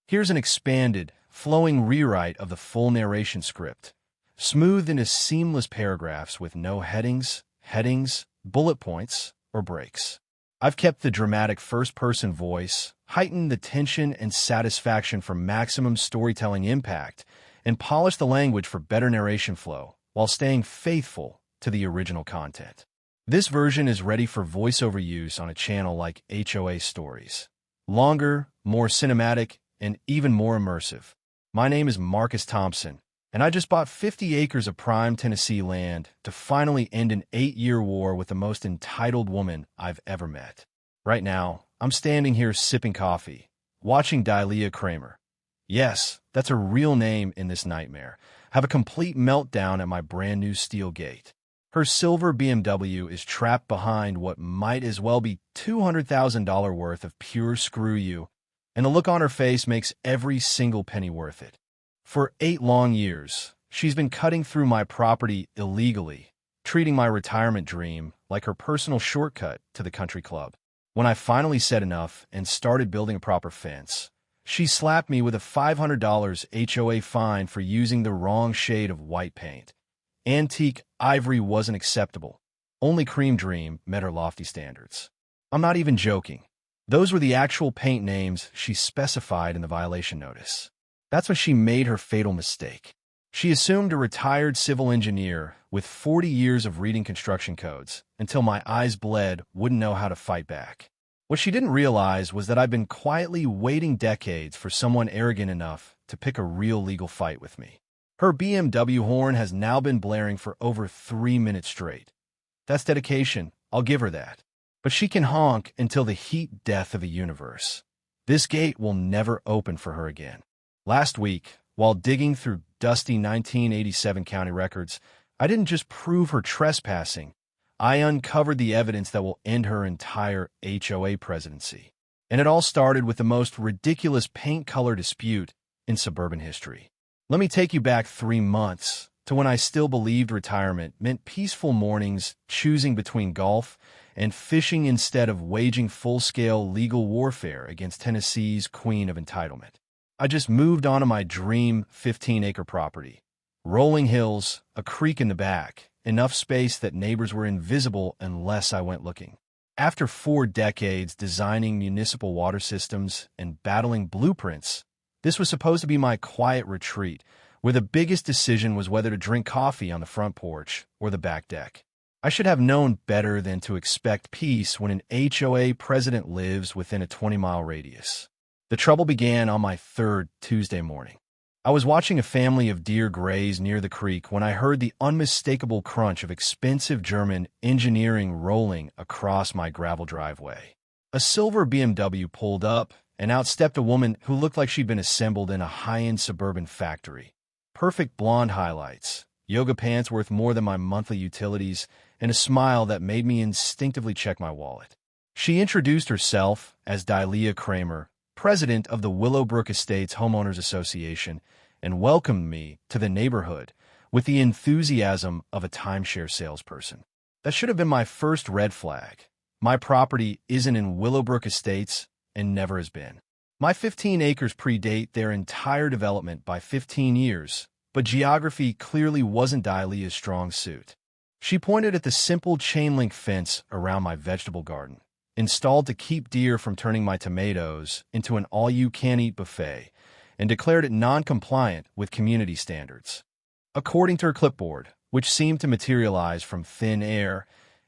Here's an expanded, flowing rewrite of the full narration script, smoothed into seamless paragraphs with no headings, bullet points, or breaks. I've kept the dramatic first-person voice, heightened the tension and satisfaction for maximum storytelling impact, and polished the language for better narration flow, while staying faithful to the original content. This version is ready for voiceover use on a channel like HOA Stories. Longer, more cinematic, and even more immersive. My name is Marcus Thompson, and I just bought 50 acres of prime Tennessee land to finally end an 8-year war with the most entitled woman I've ever met. Right now, I'm standing here sipping coffee, watching Delia Kramer. Yes, that's a real name in this nightmare. Have a complete meltdown at my brand new steel gate. Her silver BMW is trapped behind what might as well be $200,000 worth of pure screw you, and the look on her face makes every single penny worth it. For 8 long years, she's been cutting through my property illegally, treating my retirement dream like her personal shortcut to the country club. When I finally said enough and started building a proper fence, she slapped me with a $500 HOA fine for using the wrong shade of white paint. Antique ivory wasn't acceptable. Only Cream Dream met her lofty standards. I'm not even joking. Those were the actual paint names she specified in the violation notice. That's when she made her fatal mistake. She assumed a retired civil engineer with 40 years of reading construction codes until my eyes bled wouldn't know how to fight back. What she didn't realize was that I've been quietly waiting decades for someone arrogant enough to pick a real legal fight with me. Her BMW horn has now been blaring for over 3 minutes straight. That's dedication, I'll give her that. But she can honk until the heat death of a universe. This gate will never open for her again. Last week, while digging through dusty 1987 county records, I didn't just prove her trespassing. I uncovered the evidence that will end her entire HOA presidency. And it all started with the most ridiculous paint color dispute in suburban history. Let me take you back 3 months to when I still believed retirement meant peaceful mornings, choosing between golf and fishing instead of waging full-scale legal warfare against Tennessee's queen of entitlement. I just moved onto my dream 15-acre property. Rolling hills, a creek in the back, enough space that neighbors were invisible unless I went looking. After 4 decades designing municipal water systems and battling blueprints, this was supposed to be my quiet retreat, where the biggest decision was whether to drink coffee on the front porch or the back deck. I should have known better than to expect peace when an HOA president lives within a 20-mile radius. The trouble began on my 3rd Tuesday morning. I was watching a family of deer graze near the creek when I heard the unmistakable crunch of expensive German engineering rolling across my gravel driveway. A silver BMW pulled up, and out stepped a woman who looked like she'd been assembled in a high-end suburban factory. Perfect blonde highlights, yoga pants worth more than my monthly utilities, and a smile that made me instinctively check my wallet. She introduced herself as Delia Kramer, president of the Willowbrook Estates Homeowners Association, and welcomed me to the neighborhood with the enthusiasm of a timeshare salesperson. That should have been my first red flag. My property isn't in Willowbrook Estates and never has been. My 15 acres predate their entire development by 15 years, but geography clearly wasn't Delia's strong suit. She pointed at the simple chain-link fence around my vegetable garden, installed to keep deer from turning my tomatoes into an all-you-can-eat buffet, and declared it non-compliant with community standards. According to her clipboard, which seemed to materialize from thin air,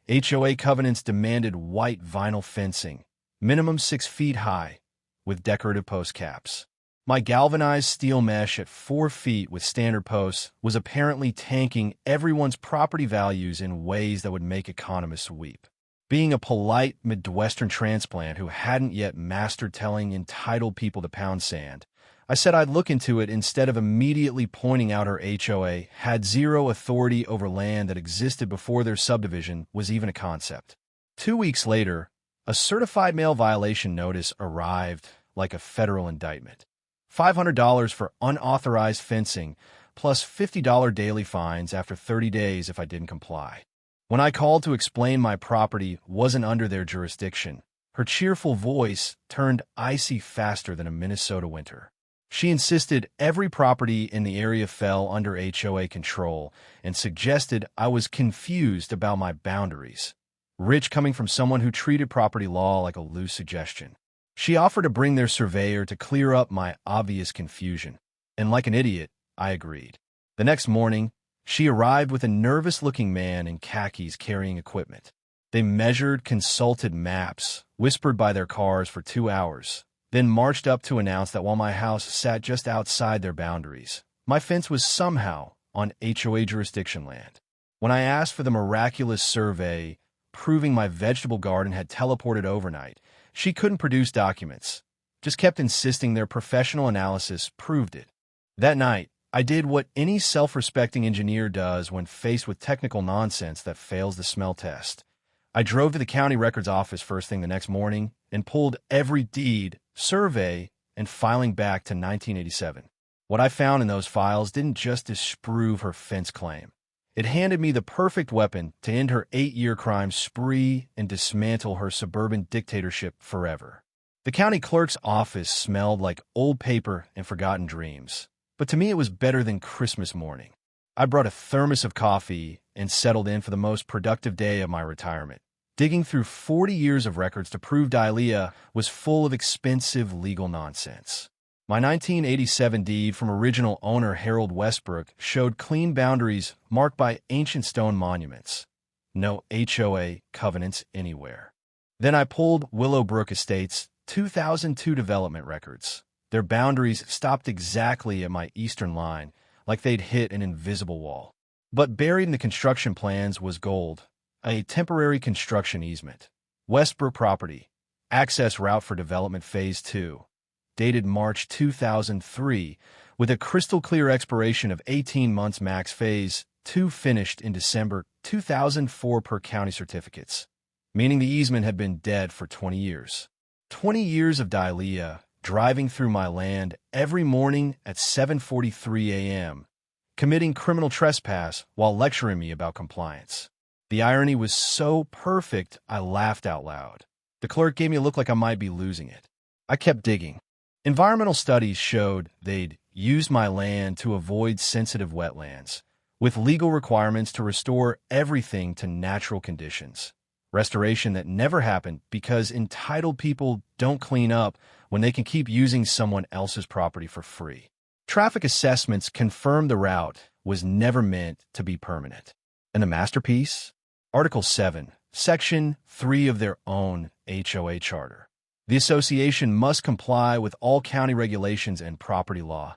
HOA covenants demanded white vinyl fencing, minimum 6 feet high, with decorative post caps. My galvanized steel mesh at 4 feet with standard posts was apparently tanking everyone's property values in ways that would make economists weep. Being a polite Midwestern transplant who hadn't yet mastered telling entitled people to pound sand, I said I'd look into it instead of immediately pointing out her HOA had zero authority over land that existed before their subdivision was even a concept. 2 weeks later, a certified mail violation notice arrived like a federal indictment. $500 for unauthorized fencing, plus $50 daily fines after 30 days if I didn't comply. When I called to explain my property wasn't under their jurisdiction, her cheerful voice turned icy faster than a Minnesota winter. She insisted every property in the area fell under HOA control and suggested I was confused about my boundaries. Rich coming from someone who treated property law like a loose suggestion. She offered to bring their surveyor to clear up my obvious confusion. And like an idiot, I agreed. The next morning, she arrived with a nervous-looking man in khakis carrying equipment. They measured, consulted maps, whispered by their cars for 2 hours, then marched up to announce that while my house sat just outside their boundaries, my fence was somehow on HOA jurisdiction land. When I asked for the miraculous survey proving my vegetable garden had teleported overnight, she couldn't produce documents, just kept insisting their professional analysis proved it. That night, I did what any self-respecting engineer does when faced with technical nonsense that fails the smell test. I drove to the county records office first thing the next morning and pulled every deed, survey, and filing back to 1987. What I found in those files didn't just disprove her fence claim. It handed me the perfect weapon to end her 8-year crime spree and dismantle her suburban dictatorship forever. The county clerk's office smelled like old paper and forgotten dreams, but to me it was better than Christmas morning. I brought a thermos of coffee and settled in for the most productive day of my retirement, digging through 40 years of records to prove Dalia was full of expensive legal nonsense. My 1987 deed from original owner Harold Westbrook showed clean boundaries marked by ancient stone monuments. No HOA covenants anywhere. Then I pulled Willowbrook Estates' 2002 development records. Their boundaries stopped exactly at my eastern line, like they'd hit an invisible wall. But buried in the construction plans was gold, a temporary construction easement. Westbrook property, access route for development phase 2. Dated March 2003, with a crystal-clear expiration of 18 months max. Phase 2 finished in December 2004 per county certificates, meaning the easement had been dead for 20 years. 20 years of Dalia driving through my land every morning at 7:43 a.m., committing criminal trespass while lecturing me about compliance. The irony was so perfect, I laughed out loud. The clerk gave me a look like I might be losing it. I kept digging. Environmental studies showed they'd used my land to avoid sensitive wetlands, with legal requirements to restore everything to natural conditions. Restoration that never happened because entitled people don't clean up when they can keep using someone else's property for free. Traffic assessments confirmed the route was never meant to be permanent. And the masterpiece? Article 7, Section 3 of their own HOA charter. The association must comply with all county regulations and property law.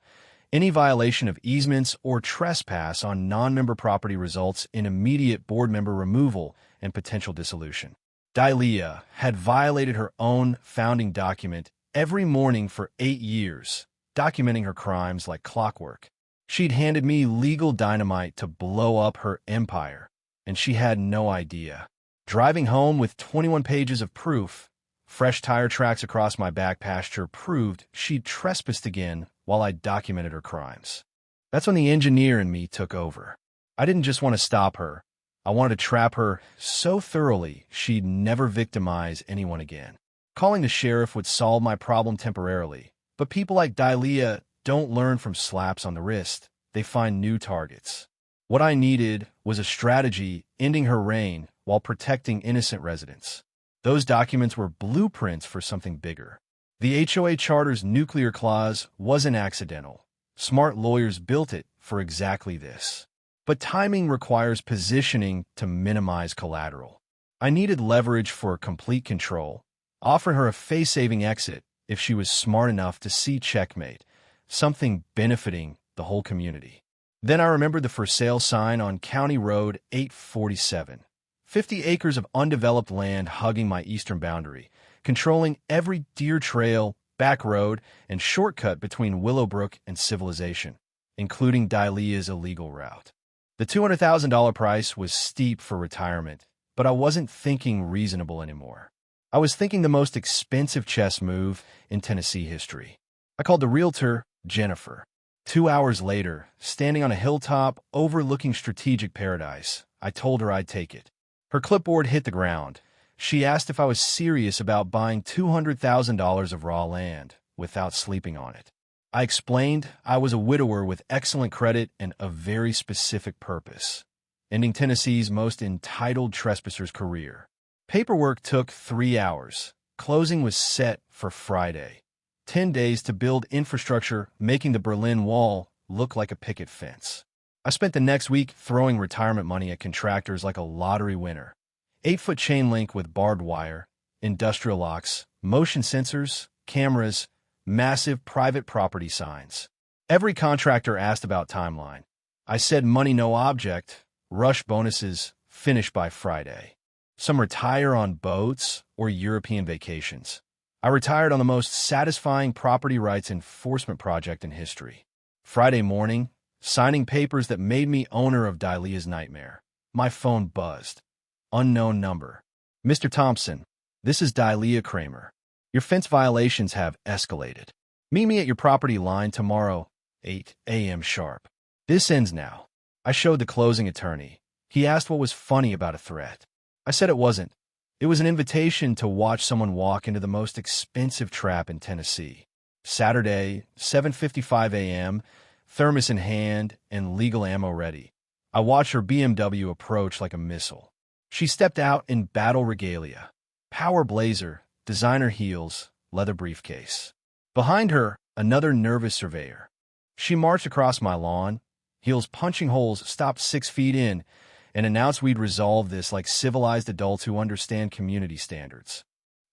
Any violation of easements or trespass on non-member property results in immediate board member removal and potential dissolution. Dalia had violated her own founding document every morning for 8 years, documenting her crimes like clockwork. She'd handed me legal dynamite to blow up her empire, and she had no idea. Driving home with 21 pages of proof, fresh tire tracks across my back pasture proved she'd trespassed again while I documented her crimes. That's when the engineer in me took over. I didn't just want to stop her. I wanted to trap her so thoroughly she'd never victimize anyone again. Calling the sheriff would solve my problem temporarily, but people like Dalia don't learn from slaps on the wrist. They find new targets. What I needed was a strategy ending her reign while protecting innocent residents. Those documents were blueprints for something bigger. The HOA Charter's nuclear clause wasn't accidental. Smart lawyers built it for exactly this. But timing requires positioning to minimize collateral. I needed leverage for complete control, offering her a face-saving exit if she was smart enough to see checkmate, something benefiting the whole community. Then I remembered the for sale sign on County Road 847. 50 acres of undeveloped land hugging my eastern boundary, controlling every deer trail, back road, and shortcut between Willowbrook and civilization, including Dalia's illegal route. The $200,000 price was steep for retirement, but I wasn't thinking reasonable anymore. I was thinking the most expensive chess move in Tennessee history. I called the realtor Jennifer. 2 hours later, standing on a hilltop overlooking strategic paradise, I told her I'd take it. Her clipboard hit the ground. She asked if I was serious about buying $200,000 of raw land without sleeping on it. I explained I was a widower with excellent credit and a very specific purpose, ending Tennessee's most entitled trespasser's career. Paperwork took 3 hours. Closing was set for Friday. 10 days to build infrastructure, making the Berlin Wall look like a picket fence. I spent the next week throwing retirement money at contractors like a lottery winner. 8-foot chain link with barbed wire, industrial locks, motion sensors, cameras, massive private property signs. Every contractor asked about timeline. I said money no object, rush bonuses, finish by Friday. Some retire on boats or European vacations. I retired on the most satisfying property rights enforcement project in history. Friday morning, signing papers that made me owner of Dahlia's nightmare. My phone buzzed. Unknown number. Mr. Thompson, this is Dahlia Kramer. Your fence violations have escalated. Meet me at your property line tomorrow, 8 a.m. sharp. This ends now. I showed the closing attorney. He asked what was funny about a threat. I said it wasn't. It was an invitation to watch someone walk into the most expensive trap in Tennessee. Saturday, 7:55 a.m., thermos in hand and legal ammo ready. I watched her BMW approach like a missile. She stepped out in battle regalia. Power blazer, designer heels, leather briefcase. Behind her, another nervous surveyor. She marched across my lawn, heels punching holes, stopped 6 feet in, and announced we'd resolve this like civilized adults who understand community standards.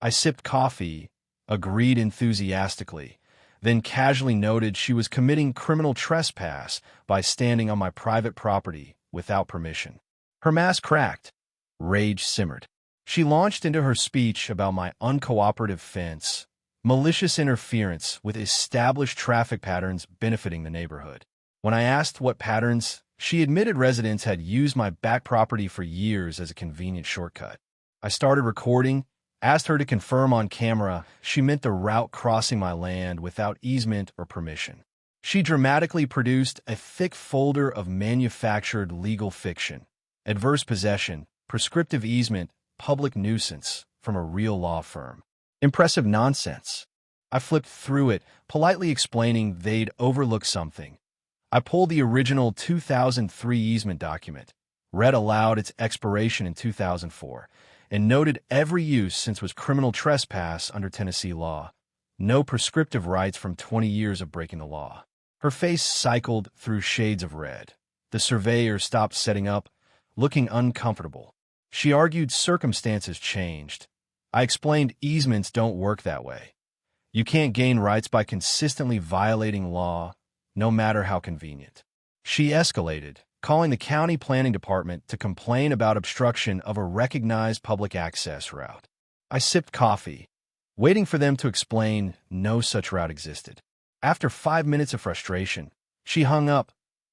I sipped coffee, agreed enthusiastically, then casually noted she was committing criminal trespass by standing on my private property without permission. Her mask cracked. Rage simmered. She launched into her speech about my uncooperative fence, malicious interference with established traffic patterns benefiting the neighborhood. When I asked what patterns, she admitted residents had used my back property for years as a convenient shortcut. I started recording, asked her to confirm on camera she meant the route crossing my land without easement or permission. She dramatically produced a thick folder of manufactured legal fiction, adverse possession, prescriptive easement, public nuisance from a real law firm. Impressive nonsense. I flipped through it, politely explaining they'd overlooked something. I pulled the original 2003 easement document, read aloud its expiration in 2004, and noted every use since was criminal trespass under Tennessee law. No prescriptive rights from 20 years of breaking the law. Her face cycled through shades of red. The surveyor stopped setting up, looking uncomfortable. She argued circumstances changed. I explained easements don't work that way. You can't gain rights by consistently violating law, no matter how convenient. She escalated, calling the county planning department to complain about obstruction of a recognized public access route. I sipped coffee, waiting for them to explain no such route existed. After 5 minutes of frustration, she hung up,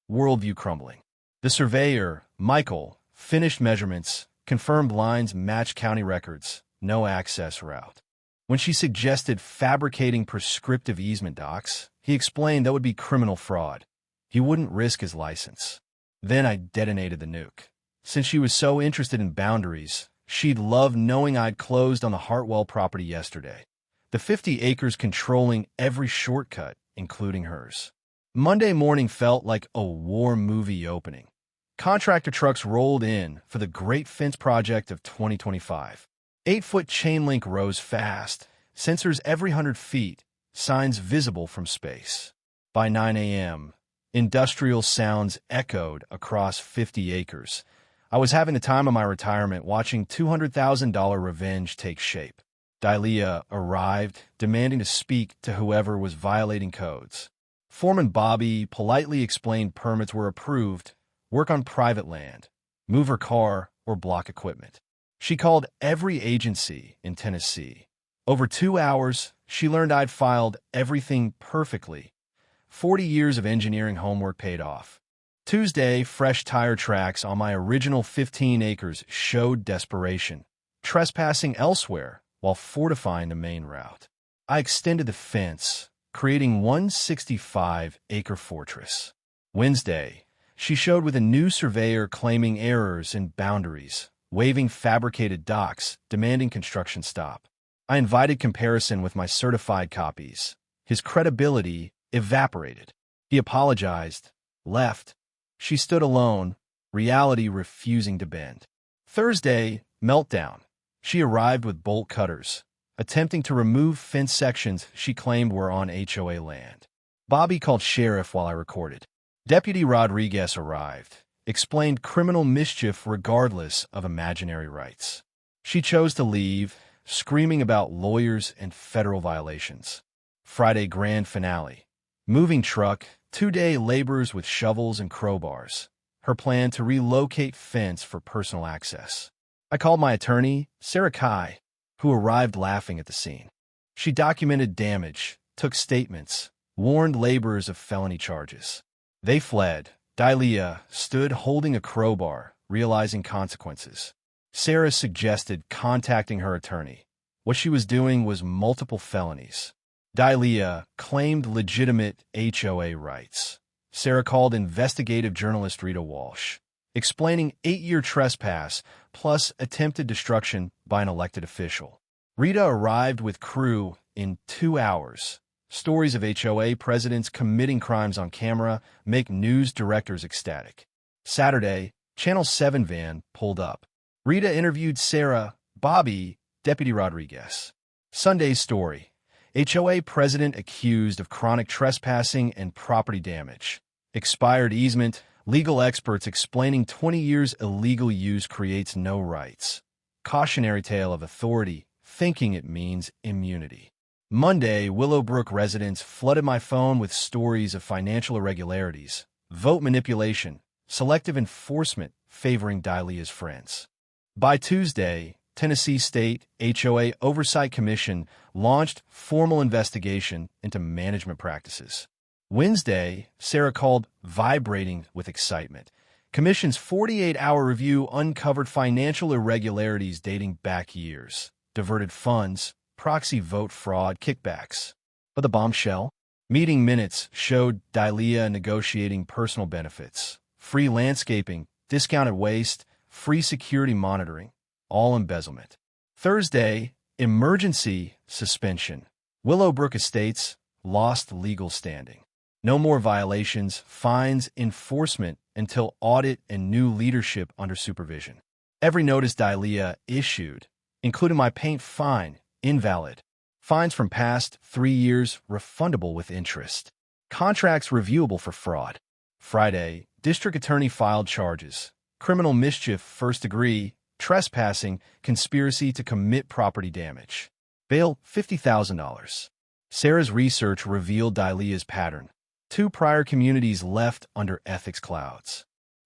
worldview crumbling. The surveyor, Michael, finished measurements, confirmed lines match county records, no access route. When she suggested fabricating prescriptive easement docs, he explained that would be criminal fraud. He wouldn't risk his license. Then I detonated the nuke. Since she was so interested in boundaries, she'd love knowing I'd closed on the Hartwell property yesterday. The 50 acres controlling every shortcut, including hers. Monday morning felt like a war movie opening. Contractor trucks rolled in for the Great Fence Project of 2025. 8-foot chain link rose fast, sensors every 100 feet, signs visible from space. By 9 a.m., industrial sounds echoed across 50 acres. I was having the time of my retirement watching $200,000 revenge take shape. Dahlia arrived, demanding to speak to whoever was violating codes. Foreman Bobby politely explained permits were approved, work on private land, move her car, or block equipment. She called every agency in Tennessee. Over 2 hours, she learned I'd filed everything perfectly. 40 years of engineering homework paid off. Tuesday, fresh tire tracks on my original 15 acres showed desperation, trespassing elsewhere while fortifying the main route. I extended the fence, creating 165-acre fortress. Wednesday, she showed with a new surveyor claiming errors in boundaries, waving fabricated docs, demanding construction stop. I invited comparison with my certified copies. His credibility evaporated. He apologized, left. She stood alone, reality refusing to bend. Thursday, meltdown. She arrived with bolt cutters, attempting to remove fence sections she claimed were on HOA land. Bobby called sheriff while I recorded. Deputy Rodriguez arrived, explained criminal mischief regardless of imaginary rights. She chose to leave, screaming about lawyers and federal violations. Friday grand finale. Moving truck, 2-day laborers with shovels and crowbars. Her plan to relocate fence for personal access. I called my attorney, Sarah Kai, who arrived laughing at the scene. She documented damage, took statements, warned laborers of felony charges. They fled. Dalia stood holding a crowbar, realizing consequences. Sarah suggested contacting her attorney. What she was doing was multiple felonies. Dalia claimed legitimate HOA rights. Sarah called investigative journalist Rita Walsh, explaining 8-year trespass plus attempted destruction by an elected official. Rita arrived with crew in 2 hours. Stories of HOA presidents committing crimes on camera make news directors ecstatic. Saturday, Channel 7 van pulled up. Rita interviewed Sarah, Bobby, Deputy Rodriguez. Sunday's story. HOA president accused of chronic trespassing and property damage. Expired easement. Legal experts explaining 20 years illegal use creates no rights. Cautionary tale of authority, thinking it means immunity. Monday, Willowbrook residents flooded my phone with stories of financial irregularities, vote manipulation, selective enforcement favoring Dalia's friends. By Tuesday, Tennessee State HOA Oversight Commission launched formal investigation into management practices. Wednesday, Sarah called vibrating with excitement. Commission's 48-hour review uncovered financial irregularities dating back years, diverted funds, proxy vote fraud, kickbacks. But the bombshell? Meeting minutes showed Dalia negotiating personal benefits, free landscaping, discounted waste, free security monitoring, all embezzlement. Thursday, emergency suspension. Willowbrook Estates lost legal standing. No more violations, fines, enforcement until audit and new leadership under supervision. Every notice Dalia issued, including my paint fine, invalid. Fines from past 3 years refundable with interest. Contracts reviewable for fraud. Friday, district attorney filed charges. Criminal mischief, first degree, trespassing, conspiracy to commit property damage. Bail, $50,000. Sarah's research revealed Dalia's pattern. 2 prior communities left under ethics clouds.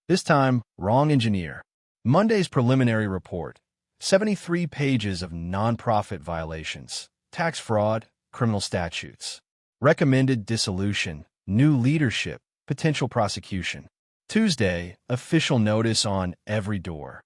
This time, wrong engineer. Monday's preliminary report. 73 pages of nonprofit violations, tax fraud, criminal statutes. Recommended dissolution, new leadership, potential prosecution. Tuesday, official notice on every door.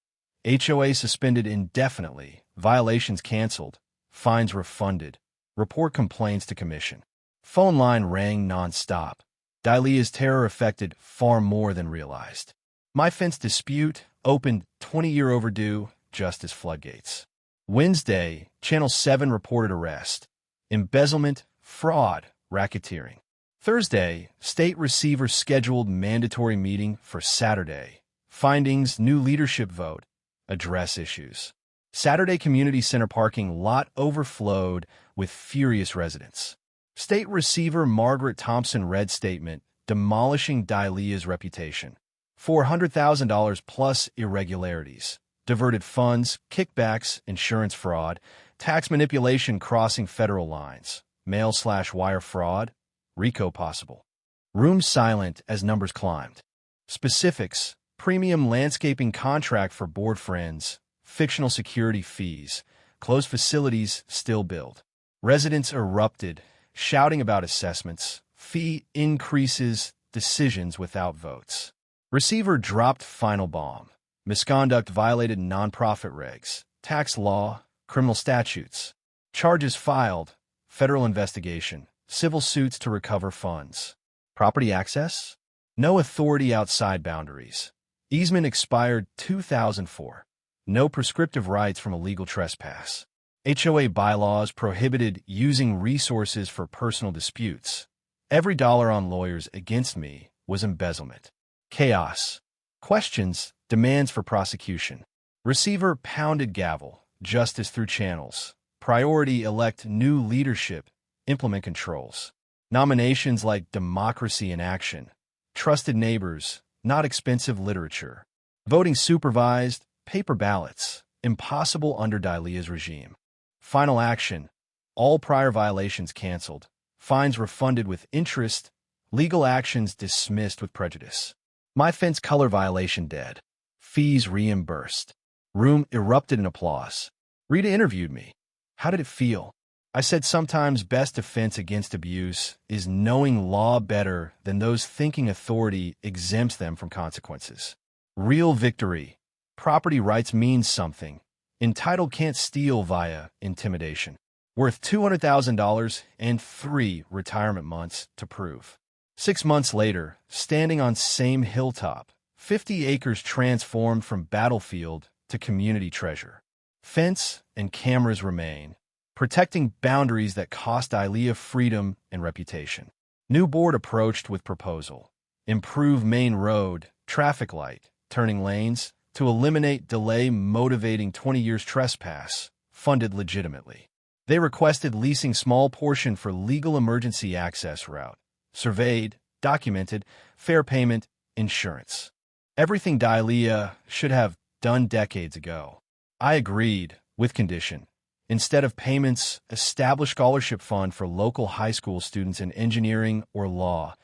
HOA suspended indefinitely, violations canceled, fines refunded, report complaints to commission. Phone line rang nonstop. Dalia's terror affected far more than realized. My fence dispute opened 20-year overdue, justice floodgates. Wednesday, Channel 7 reported arrest. Embezzlement, fraud, racketeering. Thursday, state receiver scheduled mandatory meeting for Saturday. Findings, new leadership vote, address issues. Saturday community center parking lot overflowed with furious residents. State receiver Margaret Thompson read statement demolishing Dalia's reputation. $400,000 plus irregularities, diverted funds, kickbacks, insurance fraud, tax manipulation crossing federal lines, mail/wire fraud, RICO possible. Room silent as numbers climbed. Specifics, premium landscaping contract for board friends, fictional security fees, closed facilities still billed. Residents erupted, shouting about assessments, fee increases, decisions without votes. Receiver dropped final bomb. Misconduct violated nonprofit regs, tax law, criminal statutes. Charges filed, federal investigation, civil suits to recover funds. Property access? No authority outside boundaries. Easement expired 2004. No prescriptive rights from illegal trespass. HOA bylaws prohibited using resources for personal disputes. Every dollar on lawyers against me was embezzlement. Chaos. Questions, demands for prosecution. Receiver pounded gavel, justice through channels. Priority elect new leadership, implement controls. Nominations like democracy in action. Trusted neighbors, not expensive literature. Voting supervised, paper ballots, impossible under Dahlia's regime. Final action, all prior violations canceled, fines refunded with interest, legal actions dismissed with prejudice. My fence color violation dead, fees reimbursed. Room erupted in applause. Rita interviewed me. How did it feel? I said sometimes best defense against abuse is knowing law better than those thinking authority exempts them from consequences. Real victory. Property rights means something. Entitled can't steal via intimidation. Worth $200,000 and 3 retirement months to prove. 6 months later, standing on same hilltop, 50 acres transformed from battlefield to community treasure. Fence and cameras remain, protecting boundaries that cost Dahlia freedom and reputation. New board approached with proposal. Improve main road, traffic light, turning lanes, to eliminate delay motivating 20 years trespass, funded legitimately. They requested leasing small portion for legal emergency access route, surveyed, documented, fair payment, insurance. Everything Dahlia should have done decades ago. I agreed, with condition. Instead of payments, establish scholarship fund for local high school students in engineering or law,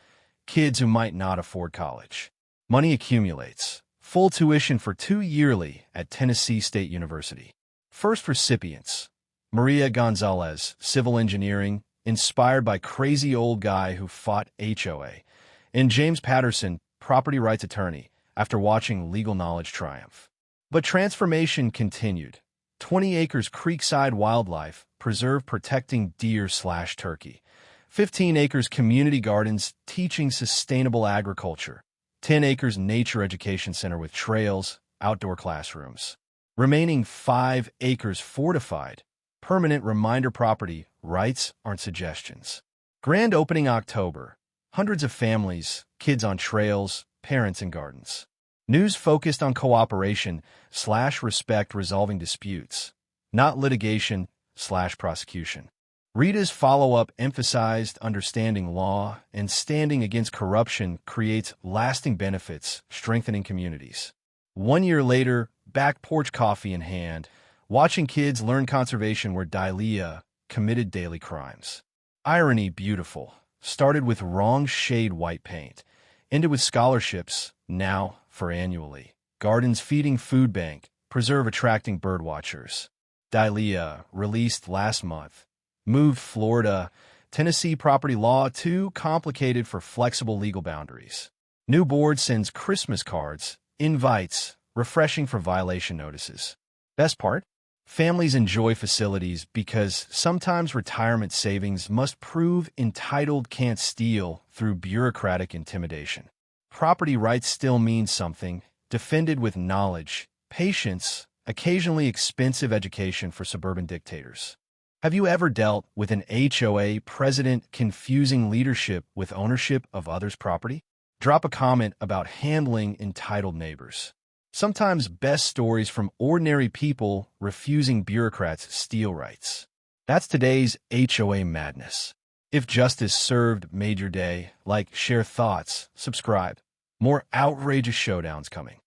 kids who might not afford college. Money accumulates. Full tuition for 2 yearly at Tennessee State University. First recipients, Maria Gonzalez, civil engineering, inspired by crazy old guy who fought HOA, and James Patterson, property rights attorney, after watching legal knowledge triumph. But transformation continued. 20 acres creekside wildlife preserve protecting deer/turkey. 15 acres community gardens teaching sustainable agriculture. 10 acres nature education center with trails, outdoor classrooms. Remaining 5 acres fortified. Permanent reminder property, rights aren't suggestions. Grand opening October. Hundreds of families, kids on trails, parents in gardens. News focused on cooperation/respect resolving disputes, not litigation/prosecution. Rita's follow-up emphasized understanding law and standing against corruption creates lasting benefits, strengthening communities. 1 year later, back porch coffee in hand, watching kids learn conservation where Dahlia committed daily crimes. Irony beautiful. Started with wrong shade white paint, ended with scholarships, now for annually. Gardens feeding food bank, preserve attracting birdwatchers. Dahlia, released last month. Moved Florida, Tennessee property law too complicated for flexible legal boundaries. New board sends Christmas cards, invites, refreshing for violation notices. Best part? Families enjoy facilities because sometimes retirement savings must prove entitled can't steal through bureaucratic intimidation. Property rights still means something, defended with knowledge, patience, occasionally expensive education for suburban dictators. Have you ever dealt with an HOA president confusing leadership with ownership of others' property? Drop a comment about handling entitled neighbors. Sometimes best stories from ordinary people refusing bureaucrats steal rights. That's today's HOA madness. If justice served made your day, like, share thoughts, subscribe. More outrageous showdowns coming.